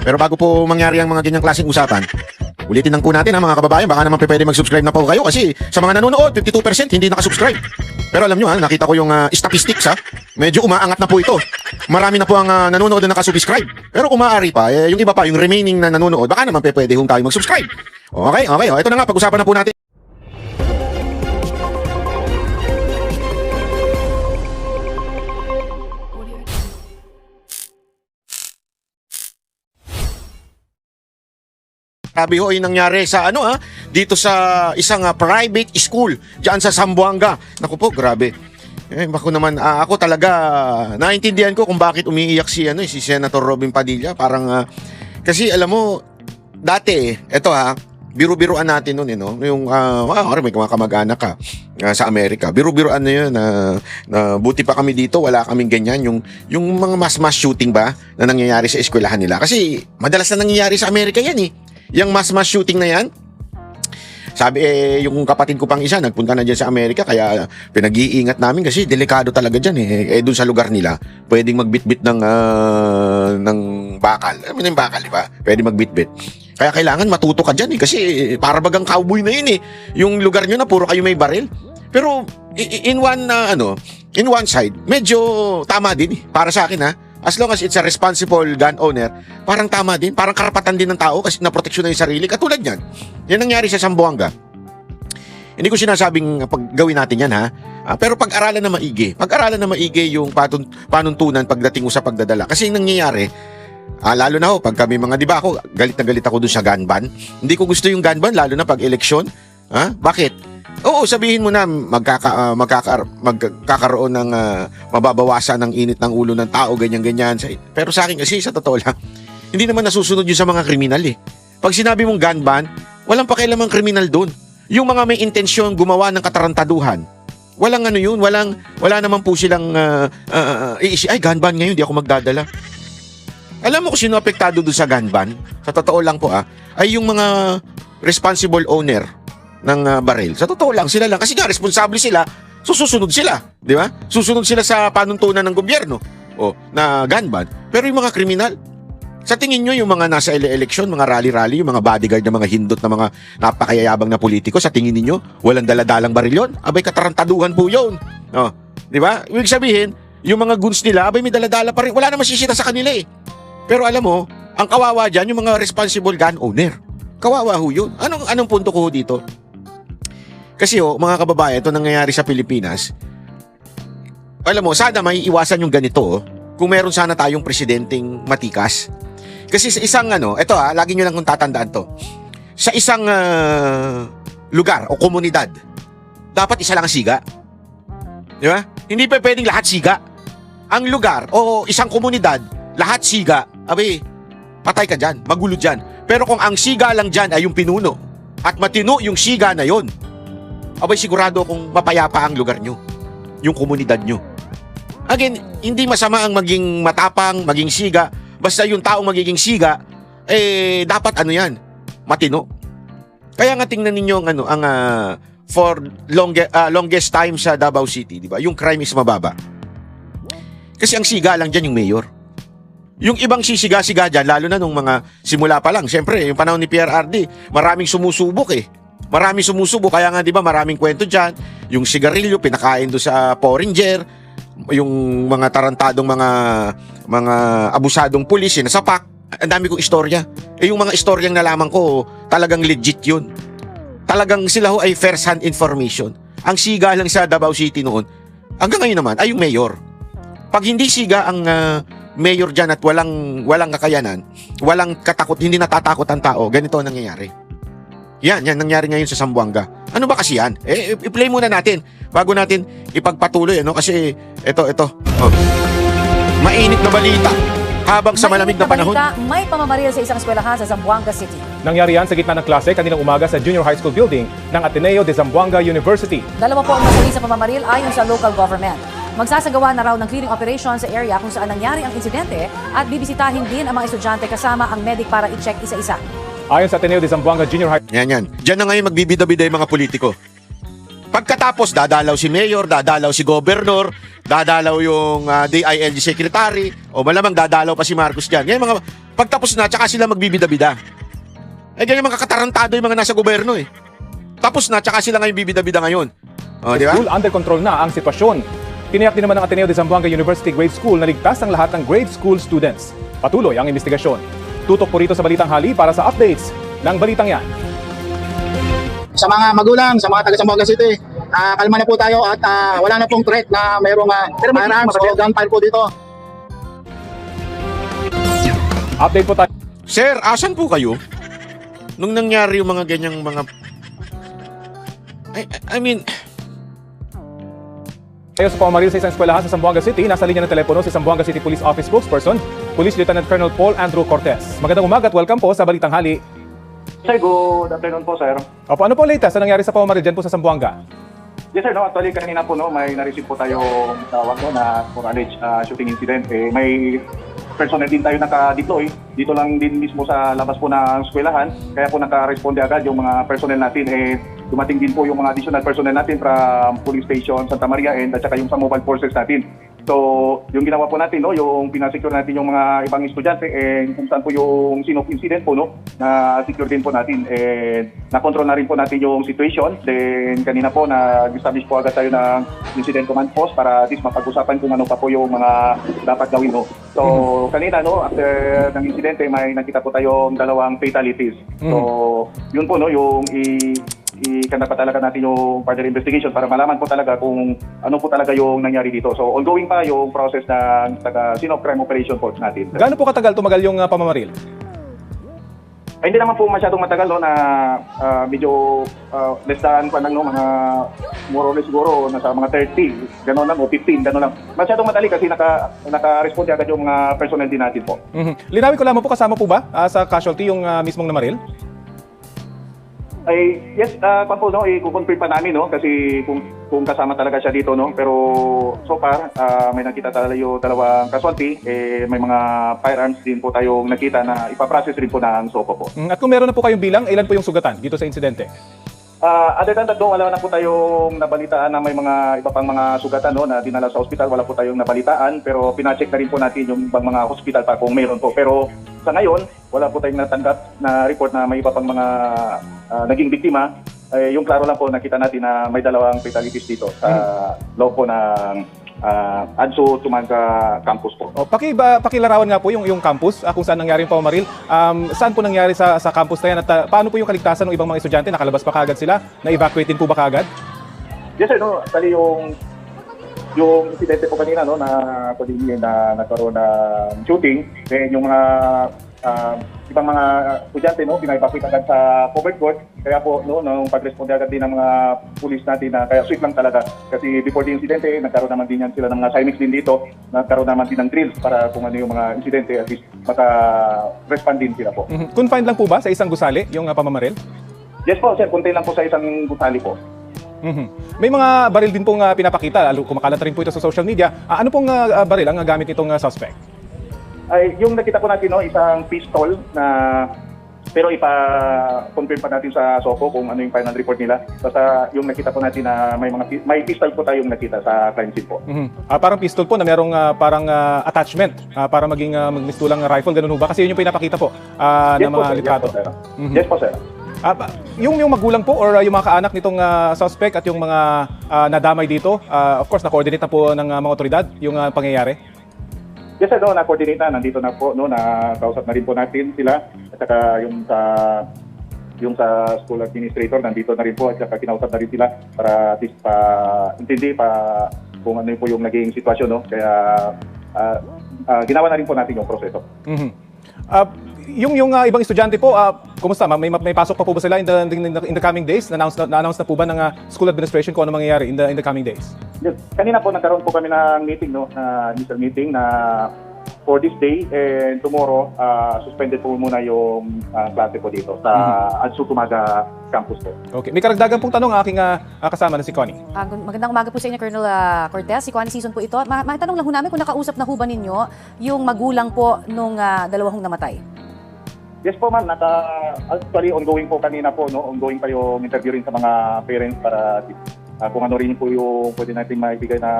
Pero bago po mangyari ang mga ganyang klaseng usapan, ulitin lang po natin ha mga kababayan, baka naman pwede mag-subscribe na po kayo kasi sa mga nanonood, 52% hindi nakasubscribe. Pero alam nyo ha, nakita ko yung statistics ha, medyo umaangat na po ito. Marami na po ang nanonood na nakasubscribe. Pero kung maaari pa, yung iba pa, yung remaining na nanonood, baka naman pwede hong tayo mag-subscribe. Okay, ito na nga, pag-usapan na po natin. Grabe ho yung nangyari sa dito sa isang private school diyan sa Zamboanga. Naku po, grabe. Bako naman ako talaga naintindihan ko kung bakit umiiyak si Senator Robin Padilla. Parang kasi alam mo dati eto biro-biroan natin noon yung may mga kamag-anak ka sa Amerika. Biro-biroan na yun na buti pa kami dito, wala kaming ganyan yung mga mass shooting ba na nangyayari sa eskwelahan nila. Kasi madalas na nangyayari sa Amerika yan Yung mass shooting na yan, sabi yung kapatid ko pang isa nagpunta na dyan sa Amerika, kaya pinag-iingat namin kasi delikado talaga dyan doon sa lugar nila pwedeng magbitbit ng bakal. Alam mo na yung bakal, di ba? Pwede magbitbit. Kaya kailangan matuto ka dyan kasi para bagang cowboy na yun yung lugar nyo na puro kayo may baril. Pero in one side medyo tama din para sa akin as long as it's a responsible gun owner, parang tama din, parang karapatan din ng tao kasi naproteksyon na yung sarili. Katulad yan, yan nangyari sa Zamboanga. Hindi ko sinasabing gawin natin yan pero pag-aralan na maigi. Pag-aralan na maigi yung panuntunan pagdating sa pagdadala. Kasi yung nangyayari, lalo na pag kami mga, di ba ako, galit na galit ako dun sa gun ban. Hindi ko gusto yung gun ban, lalo na pag eleksyon. Bakit? Oo, sabihin mo na magkakaroon ng mababawasan ng init ng ulo ng tao, ganyan-ganyan. Pero sa akin kasi, sa totoo lang, hindi naman nasusunod yun sa mga kriminal Pag sinabi mong gun ban, walang pakialamang kriminal doon. Yung mga may intensyon gumawa ng katarantaduhan, walang yun, wala naman po silang ay gun ban ngayon, di ako magdadala. Alam mo kung sino apektado doon sa gun ban? Sa totoo lang po ay yung mga responsible owner ng baril. Sa totoo lang, sila lang. Kasi nga, responsable sila, susunod sila. Di ba? Susunod sila sa panuntunan ng gobyerno na gun ban. Pero yung mga kriminal, sa tingin nyo, yung mga nasa eleksyon, mga rally-rally, yung mga bodyguard na mga hindot na mga napakayayabang na politiko, sa tingin ninyo, walang daladalang baril yun? Abay, katarantaduhan po yun. Di ba? Ibig sabihin, yung mga guns nila, abay, may daladala pa rin. Wala na masisita sa kanila Pero alam mo, ang kawawa dyan, yung mga responsible gun owner. Kawawa ho yun. Anong punto ko dito? Kasi mga kababayan, ito nangyayari sa Pilipinas. Alam mo, sana may iwasan yung ganito kung meron sana tayong presidenteng matikas. Kasi sa isang ito lagi nyo lang kung tatandaan to. Sa isang lugar o komunidad, dapat isa lang ang siga. Di ba? Hindi pa pwedeng lahat siga. Ang lugar o isang komunidad, lahat siga. Abay, patay ka dyan, magulo dyan. Pero kung ang siga lang dyan ay yung pinuno at matino yung siga na yon, abay sigurado kung mapayapa ang lugar nyo, yung komunidad nyo. Again, hindi masama ang maging matapang, maging siga. Basta yung taong magiging siga, dapat yan, matino. Kaya nga tingnan ninyo ang for longest time sa Davao City, di ba? Yung crime is mababa. Kasi ang siga lang dyan yung mayor. Yung ibang sisiga-siga dyan, lalo na nung mga simula pa lang. Siyempre, yung panahon ni PRRD, maraming sumusubok Maraming sumusubok, kaya nga 'di ba maraming kwento diyan, yung sigarilyo pinakain do sa Porringer, yung mga tarantadong mga abusadong pulis na sapak. Ang dami kong istorya. Yung mga istoryang nalaman ko, talagang legit 'yun. Talagang sila ay first hand information. Ang siga lang sa Davao City noon, hanggang ngayon naman ay yung mayor. Pag hindi siga ang mayor diyan at walang kakayanan, walang hindi natatakot ang tao, ganito ang nangyayari. Yan nangyari ngayon sa Zamboanga. Ano ba kasi yan? I-play muna natin bago natin ipagpatuloy kasi ito. Mainit na balita habang sa malamig na panahon. May pamamaril sa isang eskwelahan sa Zamboanga City. Nangyari yan sa gitna ng klase kaninang umaga sa Junior High School building ng Ateneo de Zamboanga University. Dalawa po ang nasali sa pamamaril ayon sa local government. Magsasagawa na raw ng clearing operation sa area kung saan nangyari ang insidente at bibisitahin din ang mga estudyante kasama ang medic para i-check isa-isa. Ayon sa Ateneo de Zamboanga Junior High. Yan. Diyan na ngayon magbibida-bida yung mga politiko. Pagkatapos, dadalaw si mayor, dadalaw si gobernador, dadalaw yung DILG secretary, o malamang dadalaw pa si Marcos dyan. Ngayon mga, pagtapos na, tsaka sila magbibida-bida. Ganyan mga katarantado yung mga nasa gobyerno eh. Tapos na, tsaka sila ngayon bibida-bida ngayon. O, di ba? School, under control na ang sitwasyon. Tiniyak din naman ng Ateneo de Zamboanga University Grade School na ligtas ang lahat ng grade school students. Patuloy ang investigasyon. Tutok po rito sa Balitang Hali para sa updates ng balitang yan. Sa mga magulang, sa mga taga Zamboanga City, kalma na po tayo at wala na pong threat na mayroong firearms o gunfire po dito. Update po tayo. Sir, asan po kayo? Nung nangyari yung mga ganyang mga... I mean... Tayo sa pamamaril sa isang eskwelahan sa Zamboanga City, nasa linya ng telepono si Zamboanga City Police Office spokesperson, Police Lieutenant Colonel Paul Andrew Cortez. Magandang umaga at welcome po sa Balitang Hali. Sir, good afternoon po, sir. Opo, ano po latest na nangyari sa pamamaril dyan po sa Zamboanga? Yes, sir. No, actually, kanina po, no, may na-receive po tayong tawag no, na for alleged shooting incident. May personnel din tayo naka-deploy. Dito lang din mismo sa labas po ng eskwelahan. Kaya po naka-responde agad yung mga personnel natin. Dumating din po yung mga additional personnel natin from Police Station Santa Maria and at saka yung sa mobile forces natin. So, yung ginawa po natin, no, yung pinasecure natin yung mga ibang estudyante and kung saan po yung scene of incident po, no, na-secure din po natin and na-control na rin po natin yung situation. Then, kanina po, na-establish po agad tayo ng incident command post para at least mapag-usapan kung ano pa po yung mga dapat gawin, no. So, kanina, no, after ng incident, may nakita po tayong dalawang fatalities. So, yun po, no, yung ikanda pa talaga natin yung further investigation para malaman po talaga kung ano po talaga yung nangyari dito. So, ongoing pa yung process ng scene of crime operation force natin. Gaano po katagal tumagal yung pamamaril? Ay, hindi naman po masyadong matagal, no, na medyo less than pa lang, no, mga more or less siguro nasa mga 30, gano'n lang, o 15, gano'n lang. Masyadong madali kasi naka-responde agad yung mga personnel din natin po. Linawin ko lamang po, kasama po ba sa casualty yung mismong namaril? Ay, yes, po, no, i-confirm pa namin, no, kasi kung kasama talaga siya dito, no, pero so far, may nakita tayo dalawang casualty, may mga firearms din po tayong nakita na ipaprocess rin po ng SOCO po. At kung meron na po kayong bilang, ilan po yung sugatan dito sa insidente? Other than that, no, wala na po tayong nabalitaan na may mga iba pang mga sugatan, no, na dinala sa ospital. Wala po tayong nabalitaan, pero pinacheck na rin po natin yung ibang mga hospital pa kung mayroon po. Pero sa ngayon, wala po tayong natanggap na report na may iba pang mga naging biktima. Yung klaro lang po, nakita natin na may dalawang fatalities dito sa loob po ng Adso Tumanga campus po. Pakilarawan nga po yung campus, kung saan nangyari yung pamamaril. Saan po nangyari sa campus na yan at paano po yung kaligtasan ng ibang mga estudyante? Nakalabas pa kaagad sila? Na-evacuate din po ba kaagad? Yes, sir. No, actually, yung insidente po kanina, no, na nagkaroon ng shooting, then yung mga ibang mga estudyante, no, pina-evacuate agad sa covered court. Kaya po, no, nung pag-responde agad din ng mga pulis natin na kaya swift lang talaga. Kasi before the incidente, nagkaroon naman din yan sila ng mga CIMIX din dito. Nagkaroon naman din ng drills para kung ano yung mga insidente, at least maka-respond din sila po. Confined lang po ba sa isang gusali yung pamamaril? Yes po, sir. Contain lang po sa isang gusali po. May mga baril din pong pinapakita, kumakalat rin po ito sa social media. Ano pong baril ang gamit nitong suspect? Ay, yung nakita po natin, no, isang pistol na pero ipa-confirm pa natin sa SOCO kung ano yung final report nila. Basta yung nakita po natin na may pistol po tayong nakita sa crime scene po. Parang pistol po na merong parang attachment para maging magmistulang rifle, ganun ho ba? Kasi yun yung pinapakita po ng mga litrato. Yes po, sir. Yung magulang po or yung mga kaanak nitong suspect at yung mga nadamay dito, of course, na-coordinate na po ng mga otoridad yung pangyayari? Yes, sir, no, na-coordinate na. Nandito na po, no, nakausap na rin po natin sila. At saka yung sa school administrator, nandito na rin po. At saka kinausap na rin sila para at least intindi kung ano po yung naging sitwasyon, no. Kaya ginawa na rin po natin yung proseso. Yung ibang estudyante po, kumusta? May pasok pa po ba sila in the coming days? Na-announce na po ba ng school administration kung ano mangyayari in the coming days? Yes. Kanina po nagkaroon po kami ng meeting, no, initial meeting na for this day and tomorrow suspended po muna yung klase po dito sa Adso Tumanga campus po. Okay. May karagdagan pong tanong aking kasama na si Connie. Magandang umaga po sa inyo, Colonel Cortez. Si Connie Season po ito. Matanong lang ho namin kung nakausap na ho ba ninyo yung magulang po nung dalawang namatay? Yes po, ma'am. Actually, ongoing po kanina po, no? Ongoing pa yung interview rin sa mga parents para kung ano rin po yung pwede natin maibigay na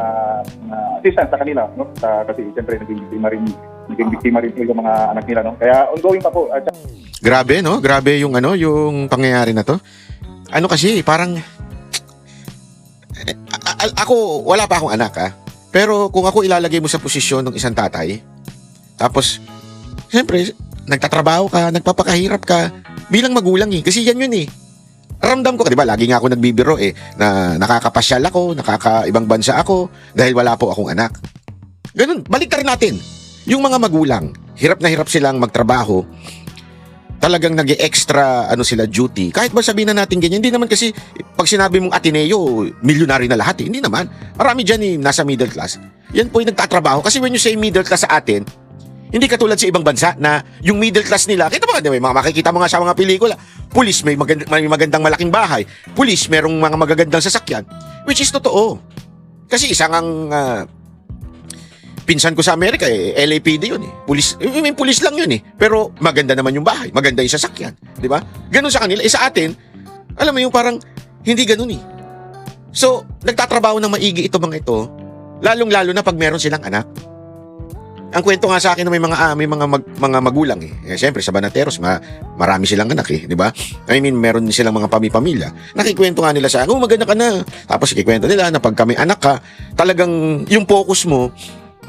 assistance sa kanila, no? Kasi siyempre naging biktima rin po yung mga anak nila, no? Kaya ongoing pa po. Grabe, no? Grabe yung yung pangyayari na to. Ano kasi, parang ako, wala pa akong anak, Pero kung ako ilalagay mo sa posisyon ng isang tatay, tapos, siyempre, nagtatrabaho ka, nagpapakahirap ka, bilang magulang Kasi yan yun Ramdam ko, di ba, lagi nga ako nagbibiro na nakakapasyal ako, nakakaibang bansa ako, dahil wala po akong anak. Ganun, baliktad natin. Yung mga magulang, hirap na hirap silang magtrabaho, talagang nag-extra sila duty. Kahit ba sabihin na natin ganyan, hindi naman kasi pag sinabi mong Ateneo, milyonary na lahat Hindi naman. Marami dyan nasa middle class. Yan po yung nagtatrabaho. Kasi when you say middle class sa atin, hindi katulad sa ibang bansa na yung middle class nila, kita mo, makikita mo nga sa mga pelikula, pulis may magandang malaking bahay, pulis merong mga magagandang sasakyan, which is totoo. Kasi isang pinsan ko sa Amerika, LAPD yun Pulis, may pulis lang yun Pero maganda naman yung bahay, maganda yung sasakyan. Di ba? Ganun sa kanila. Sa atin, alam mo yung parang, hindi ganun So, nagtatrabaho ng maigi ito mga ito, lalong-lalo na pag meron silang anak. Ang kwento nga sa akin na may mga magulang Siyempre, sa Banateros, marami silang anak di ba? I mean, meron silang mga pamilya. Nakikwento nga nila sa akin, maganda ka na. Tapos, ikikwento nila na pag kami anak ka, talagang yung focus mo,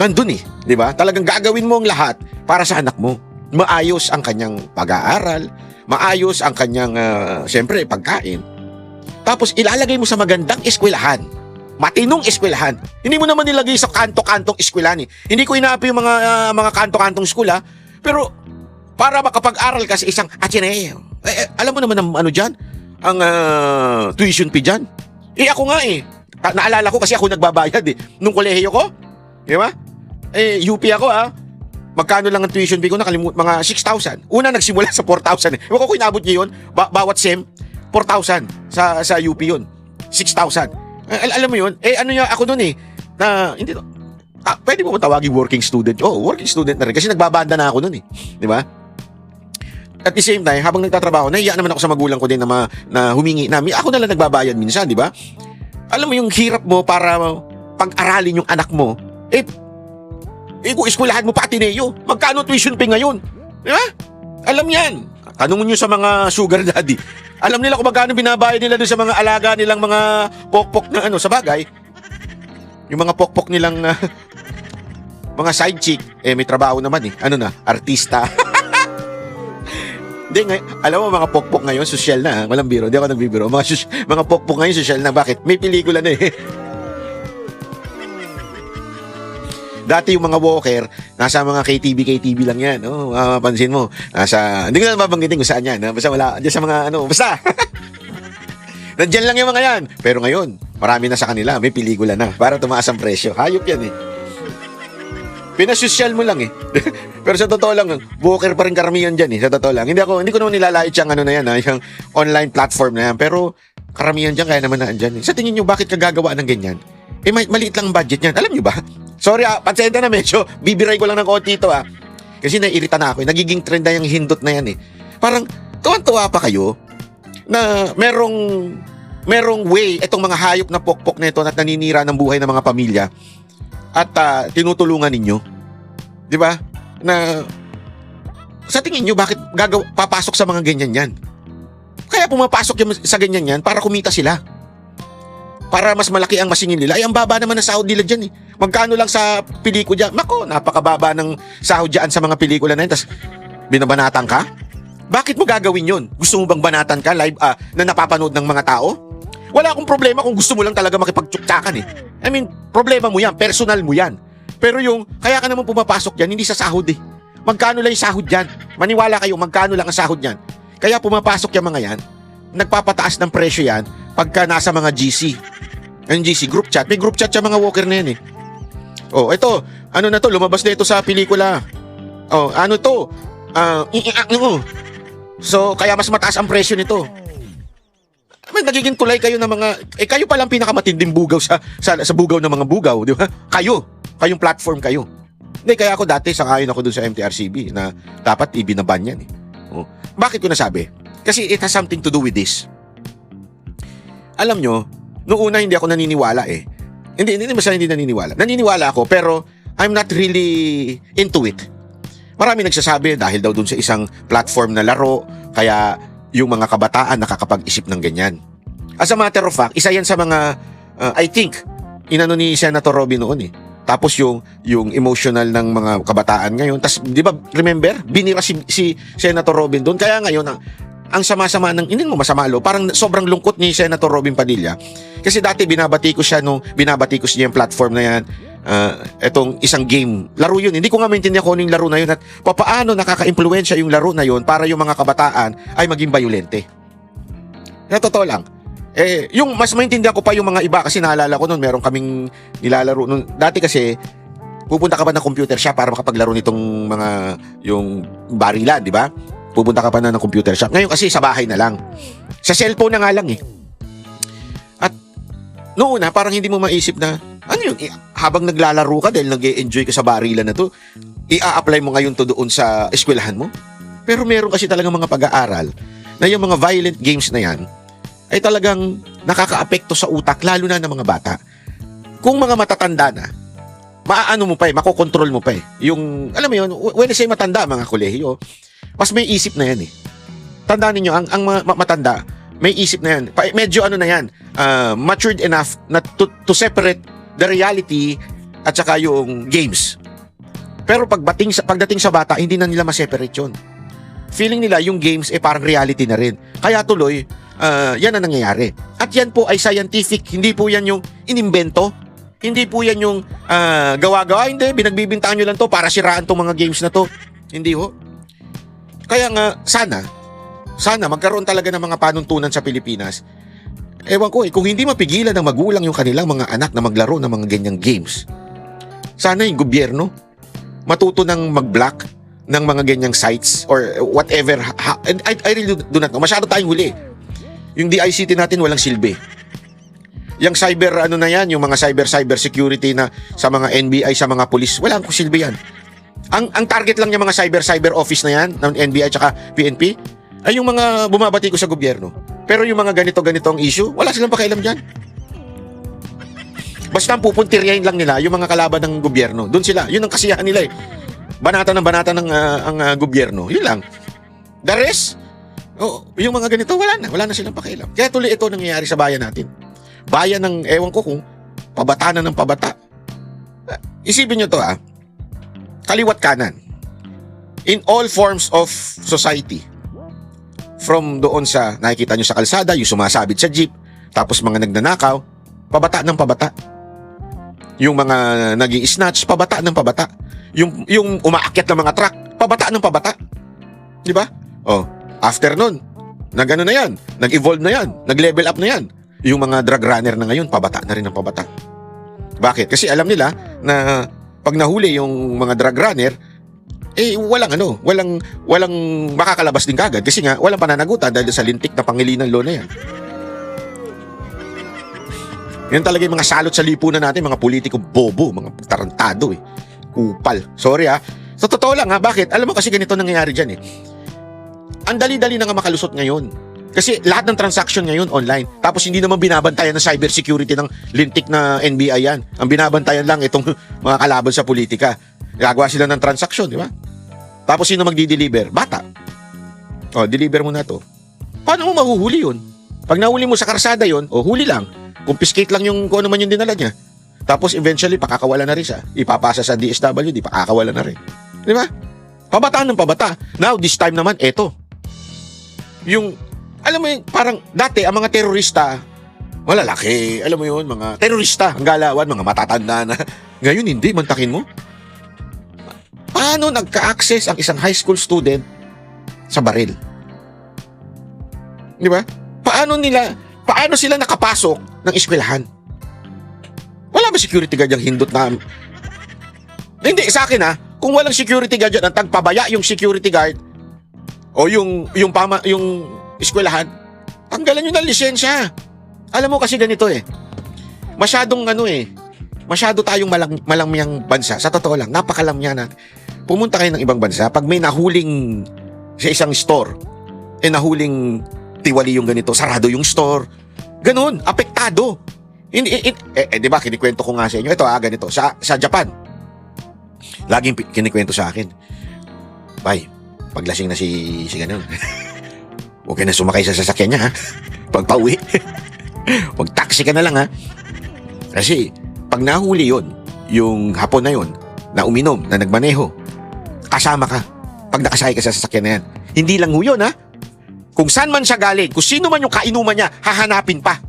nandun di ba? Talagang gagawin mo ang lahat para sa anak mo. Maayos ang kanyang pag-aaral, maayos ang kanyang, siyempre, pagkain. Tapos, ilalagay mo sa magandang eskwelahan. Matinong eskwelahan. Hindi mo naman nilagay sa kanto-kantong eskwelahan Hindi ko inaapi yung mga kanto-kantong eskwela, pero para makapag-aral ka sa isang Ateneo. Alam mo naman ang dyan? Ang tuition fee dyan. Ako nga naalala ko kasi ako nagbabayad nung kolehiyo ko. Di ba? UP ako Magkano lang ang tuition fee ko? Nakalimut, mga 6,000. Una nagsimula sa 4,000 Ewan ko kung inabot niyo yun. Bawat SEM, 4,000 sa UP yun. 6,000. Alam mo yun? Ako nun na, hindi to. Pwede mo tawagin working student. Working student na rin. Kasi nagbabanda na ako nun Di ba? At the same time, habang nagtatrabaho, nahiya naman ako sa magulang ko din na humingi namin. Ako na lang nagbabayad minsan, di ba? Alam mo yung hirap mo para pag-aralin yung anak mo. Kung eskwelahan mo pa Ateneo, magkano tuition fee ngayon? Di ba? Alam yan. Tanungin nyo sa mga sugar daddy. Alam nila kung magkano binabayad nila doon sa mga alaga nilang mga pokpok na sa bagay. Yung mga pokpok nilang mga side chick, may trabaho naman artista. Hindi, alam mo mga pokpok ngayon, social na walang biro, hindi ako nagbibiro. Mga pokpok ngayon, social na. Bakit? May pelikula na Dati yung mga walker, nasa mga KTV lang yan. Mapansin mo. Hindi ko na babanggitin kung saan yan. Basta wala, dyan sa mga basta. Nandyan lang yung mga yan. Pero ngayon, marami na sa kanila. May pelikula na. Para tumaas ang presyo. Hayop yan Pinasosyal mo lang Pero sa totoo lang, walker pa rin karamihan dyan Sa totoo lang. Hindi ko naman nilalait yung na yan. Yung online platform na yan. Pero karamihan dyan, kaya naman na andyan Sa tingin nyo, bakit ka gagawa ng ganyan? Maliit lang ang budget niyan. Alam nyo ba? Sorry pansenta na medyo. Bibiray ko lang ng konti ito Kasi naiirita na ako Nagiging trend na yung hindot na yan Parang, tuwan-tuwa pa kayo na merong way itong mga hayop na pokpok na ito at naninira ng buhay ng mga pamilya at tinutulungan ninyo. Di ba? Na sa tingin nyo, bakit papasok sa mga ganyan yan? Kaya pumapasok yung sa ganyan yan para kumita sila. Para mas malaki ang masingil nila. Ay, ang baba naman ng sahod nila dyan Magkano lang sa pelikula dyan? Nako, napakababa ng sahod dyan sa mga pelikula na yun. Tapos, binabanatan ka? Bakit mo gagawin yun? Gusto mo bang banatan ka live na napapanood ng mga tao? Wala akong problema kung gusto mo lang talaga makipagtsuktsakan I mean, problema mo yan. Personal mo yan. Pero kaya ka naman pumapasok dyan, hindi sa sahod Magkano lang yung sahod dyan? Maniwala kayo, magkano lang ang sahod dyan? Kaya pumapasok yung mga yan, nagpapataas ng presyo yan pagka nasa mga GC. Ang GC, group chat. May group chat yung mga walker na yan ito, na to, lumabas na ito sa pelikula. To? So, kaya mas mataas ang presyo nito. Nagiging tulay kayo ng mga, kayo palang pinakamatinding bugaw sa bugaw ng mga bugaw, di ba? Kayong platform kayo. Hindi, kaya ako dati, sangayon ako dun sa MTRCB na dapat ibinaban yan Bakit ko nasabi? Kasi it has something to do with this. Alam nyo, Noong una, hindi ako naniniwala eh. Hindi masyadong hindi naniniwala. Naniniwala ako, pero I'm not really into it. Marami nagsasabi dahil daw dun sa isang platform na laro, kaya yung mga kabataan nakakapag-isip ng ganyan. As a matter of fact, isa yan sa mga, I think, inano ni Senator Robin noon eh. Tapos yung emotional ng mga kabataan ngayon. Tapos, di ba, remember, binira si Senator Robin doon. Kaya ngayon, ang sama-sama ng, hindi mo masama lo, parang sobrang lungkot ni Senator Robin Padilla. Kasi dati binabati ko siya yung platform na yan, etong isang game. Laro yun. Hindi ko nga maintindihan kung ano yung laro na yun at paano nakaka-impluwensya yung laro na yun para yung mga kabataan ay maging bayolente. Na totoo lang. Yung mas maintindihan ko pa yung mga iba kasi naalala ko noon, meron kaming nilalaro noon. Dati kasi, pupunta ka pa ng computer shop para makapaglaro nitong mga, yung barilan, di ba? Pupunta ka pa na ng computer shop. Ngayon kasi sa bahay na lang. Sa cellphone na nga lang eh. At noon na parang hindi mo maisip na ano yun, habang naglalaro ka dahil nag-e-enjoy ka sa barilan na to, i-a-apply mo ngayon to doon sa eskwelahan mo. Pero meron kasi talagang mga pag-aaral na yung mga violent games na yan ay talagang nakaka-apekto sa utak lalo na ng mga bata. Kung mga matatanda na, maaano mo pa eh, makokontrol mo pa eh. Yung, alam mo yun, when I say matanda, mga kolehiyo, mas may isip na yan eh. Tandaan ninyo, ang matanda, may isip na yan. Medyo ano na yan, matured enough na to separate the reality at saka yung games. Pero pagdating sa bata, hindi na nila ma-separate yun. Feeling nila yung games parang reality na rin. Kaya tuloy, yan ang nangyayari. At yan po ay scientific, hindi po yan yung inimbento. Hindi po yan yung gawa-gawa. Hindi, binagbibintangan nyo lang to para siraan tong mga games na to. Hindi ho. Kaya nga, sana magkaroon talaga ng mga panuntunan sa Pilipinas. Ewan ko kung hindi mapigilan ng magulang yung kanilang mga anak na maglaro ng mga ganyang games, sana yung gobyerno matuto ng mag-block ng mga ganyang sites or whatever. And I really do not know. Masyado tayong huli. Yung DICT natin walang silbi. Yung cyber, ano na yan, yung mga cyber security na sa mga NBI, sa mga pulis, walang silbi yan. Ang target lang yung mga cyber office na yan ng NBI at PNP ay yung mga bumabati ko sa gobyerno. Pero yung mga ganito-ganito ang issue, wala silang pakialam dyan. Basta ang pupuntiryahin lang nila yung mga kalaban ng gobyerno. Doon sila, yun ang kasiyahan nila eh. Banata ng ang gobyerno. Yun lang. The rest, yung mga ganito, wala na silang pakialam. Kaya tuloy ito nangyayari sa bayan natin. Bayan ng, ewan ko kung pabata na ng pabata. Isipin nyo to kaliwat kanan. In all forms of society. From doon sa nakikita nyo sa kalsada, yung sumasabit sa jeep, tapos mga nagnanakaw, pabata ng pabata. Yung mga nag-i-snatch, pabata ng pabata. Yung umaakyat ng mga truck, pabata ng pabata. Di ba? After nun, nag-ano na yan, nag-evolve na yan, nag-level up na yan. Yung mga drug runner na ngayon, pabata na rin ng pabata. Bakit? Kasi alam nila na pag nahuli yung mga drug runner, walang makakalabas din kagad kasi nga walang pananagutan dahil sa lintik na pangilinan law na yan. Yan talaga yung mga salot sa lipunan natin, mga politiko bobo, mga tarantado kupal. Sorry sa totoo lang bakit? Alam mo kasi ganito nangyayari dyan Ang dali-dali na nga makalusot ngayon. Kasi lahat ng transaction ngayon online. Tapos hindi naman binabantayan ng cybersecurity ng lintik na NBI yan. Ang binabantayan lang itong mga kalaban sa politika. Gagawa sila ng transaction, di ba? Tapos sino magdi-deliver? Bata. Deliver mo na to. Paano mo mahuhuli yun? Pag nahuli mo sa karsada yun, huli lang. Confiscate lang yung kung ano man yung dinala niya. Tapos eventually, pakakawala na rin siya. Ipapasa sa DSWD, pakakawala na rin. Di ba? Pabataan ng pabata. Now, this time naman, eto. Alam mo yun, parang dati, ang mga terorista, malalaki, alam mo yun, mga terorista, ang galawan, mga matatanda na. Ngayon, hindi, mantakin mo. Paano nagka-access ang isang high school student sa baril? Di ba? Paano sila nakapasok ng eskwelahan? Wala ba security guard yung hindot na? Hindi, sa akin kung walang security guard yan, ang tagpabaya yung security guard o yung eskwelahan, tanggalan nyo ng lisensya. Alam mo kasi ganito masyado tayong malamyang bansa. Sa totoo lang, napakalamya na. Pumunta kayo ng ibang bansa, pag may nahuling sa isang store, nahuling tiwali yung ganito, sarado yung store. Ganun, apektado. Di ba, kinikwento ko nga sa inyo. Ito ganito. Sa Japan, laging kinikwento sa akin. Bay, paglasing na si ganun. Huwag ka na sumakay sa sasakyan niya, ha? Pagpauwi. Huwag taxi ka na lang, ha? Kasi, pag nahuli yon, yung hapon na yon, na uminom, na nagmaneho, kasama ka. Pag nakasakay ka sa sasakyan na yan. Hindi lang ho yun, ha? Kung saan man siya galing, kung sino man yung kainuman niya, hahanapin pa.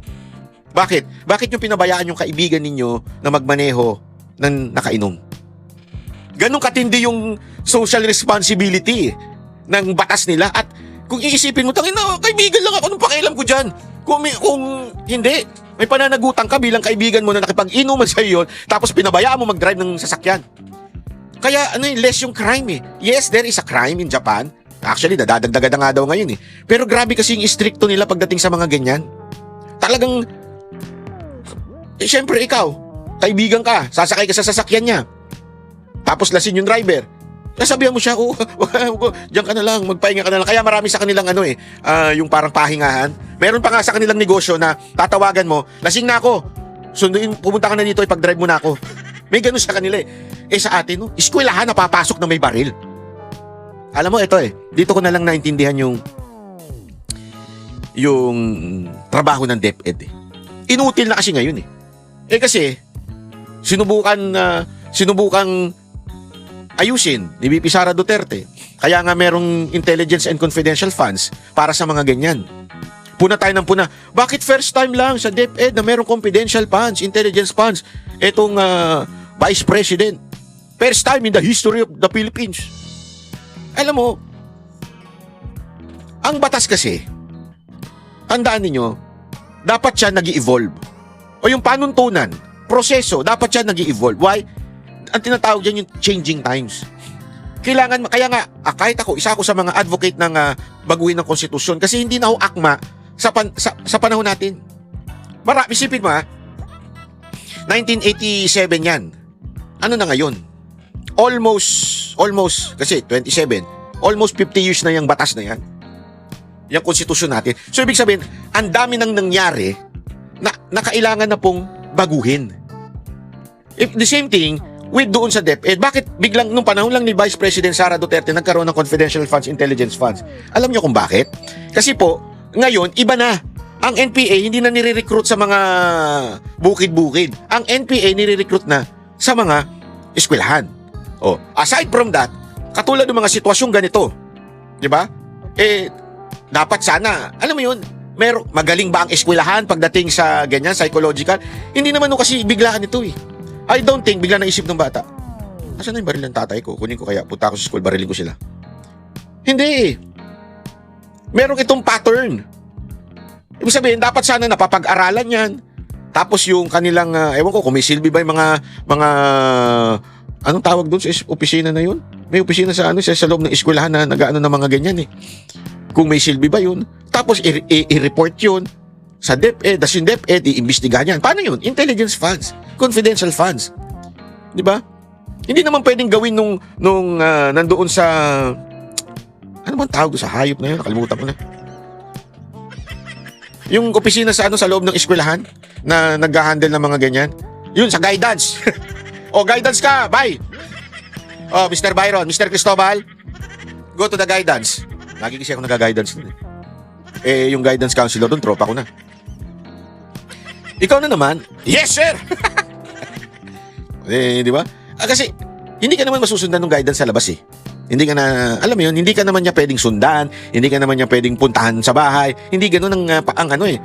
Bakit? Bakit yung pinabayaan yung kaibigan ninyo na magmaneho ng nakainom? Ganun katindi yung social responsibility ng batas nila. At kung iisipin mo, kaibigan lang ako, anong pakialam ko dyan? Kung hindi, may pananagutan ka bilang kaibigan mo na nakipag-inuman sa iyo, tapos pinabayaan mo mag-drive ng sasakyan. Kaya less yung crime eh. Yes, there is a crime in Japan. Actually, nadadagdagan na nga daw ngayon eh. Pero grabe kasi yung istrikto nila pagdating sa mga ganyan. Talagang, syempre ikaw, kaibigan ka, sasakay ka sa sasakyan niya. Tapos lasing yung driver. Nasabihan mo siya, diyan ka na lang, magpahinga ka na lang. Kaya marami sa kanilang yung parang pahingahan. Meron pa nga sa kanilang negosyo na tatawagan mo, lasing na ako, sunduin, pumunta ka na dito, ipag-drive mo na ako. May ganun sa kanila eh. Sa atin, eskwelahan, napapasok na may baril. Alam mo, ito dito ko na lang naintindihan yung trabaho ng DepEd eh. Inutil na kasi ngayon eh. Kasi, sinubukang ayusin ni VP Sara Duterte. Kaya nga merong intelligence and confidential funds para sa mga ganyan. Puna tayo ng puna. Bakit first time lang sa DepEd na merong confidential funds, intelligence funds, etong Vice President? First time in the history of the Philippines. Alam mo, ang batas kasi, tandaan ninyo, dapat siya nag-i-evolve. O yung panuntunan, proseso, dapat siya nag-i-evolve. Why? Ang tinatawag dyan yung changing times. Kaya nga, kahit ako, isa ako sa mga advocate ng baguhin ng konstitusyon kasi hindi na ako akma sa panahon natin. Isipin mo 1987 yan. Ano na ngayon? Almost, kasi 27, almost 50 years na yung batas na yan. Yung konstitusyon natin. So, ibig sabihin, ang dami nang nangyari na kailangan na pong baguhin. If the same thing, with doon sa DepEd, bakit biglang nung panahon lang ni Vice President Sara Duterte nagkaroon ng confidential funds, intelligence funds? Alam niyo kung bakit? Kasi po, ngayon, iba na. Ang NPA hindi na nire-recruit sa mga bukid-bukid. Ang NPA nire-recruit na sa mga eskwelahan. Aside from that, katulad ng mga sitwasyong ganito, di ba? Dapat sana, alam mo yun, magaling ba ang eskwelahan pagdating sa ganyan, psychological? Hindi naman kasi biglaan ito eh. I don't think bigla naisip ng bata, asan na yung baril ng tatay ko? Kunin ko kaya, punta ako sa school, barilin ko sila. Hindi. Merong itong pattern. Ibig sabihin, dapat sana napapag-aralan yan. Tapos yung kanilang, ewan ko, kung may silbi ba yung mga anong tawag doon sa opisina na yun? May opisina sa loob ng eskwelahan na nag-ano ng mga ganyan eh. Kung may silbi ba yun? Tapos i-report yun sa DepEd, yung DepEd, i-imbestigahan yan. Paano yun? Intelligence funds, confidential funds. Di ba? Hindi naman pwedeng gawin nung nandoon sa, ano bang tawag sa hayop na yun? Nakalimutan ko na. Yung opisina sa loob ng eskwelahan na nag-handle ng mga ganyan. Yun, sa guidance. Guidance ka, bye. Mr. Byron, Mr. Cristobal, go to the guidance. Lagi kasi ako nag-guidance nun eh. Yung guidance counselor doon, tropa ko na. Ikaw na naman, yes sir! Di ba? Kasi, hindi ka naman masusundan ng guidance sa labas eh. Hindi ka na, alam mo yun, hindi ka naman niya pwedeng sundan, hindi ka naman niya pwedeng puntahan sa bahay, hindi ganun ang ano eh.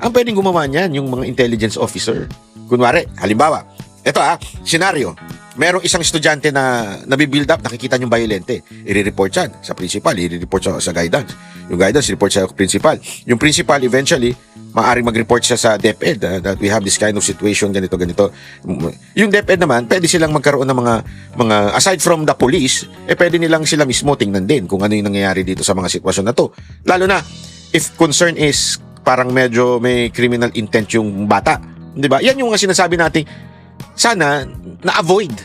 Ang pwedeng gumawa niyan, yung mga intelligence officer. Kunwari, halimbawa, ito senaryo. Merong isang estudyante na nabibuild up, nakikita niyong violente. I-report yan sa principal, i-report sa guidance. Yung guidance, report sa principal. Yung principal, eventually, maaaring mag-report siya sa DepEd that we have this kind of situation, ganito. Yung DepEd naman, pwede silang magkaroon ng mga aside from the police, pwede nilang sila mismo tingnan din kung ano yung nangyayari dito sa mga sitwasyon na to. Lalo na, if concern is parang medyo may criminal intent yung bata. Di ba? Yan yung nga sinasabi natin, sana na-avoid.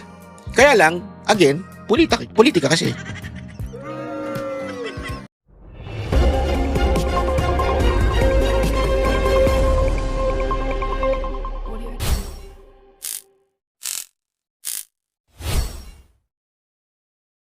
Kaya lang, again, politika kasi.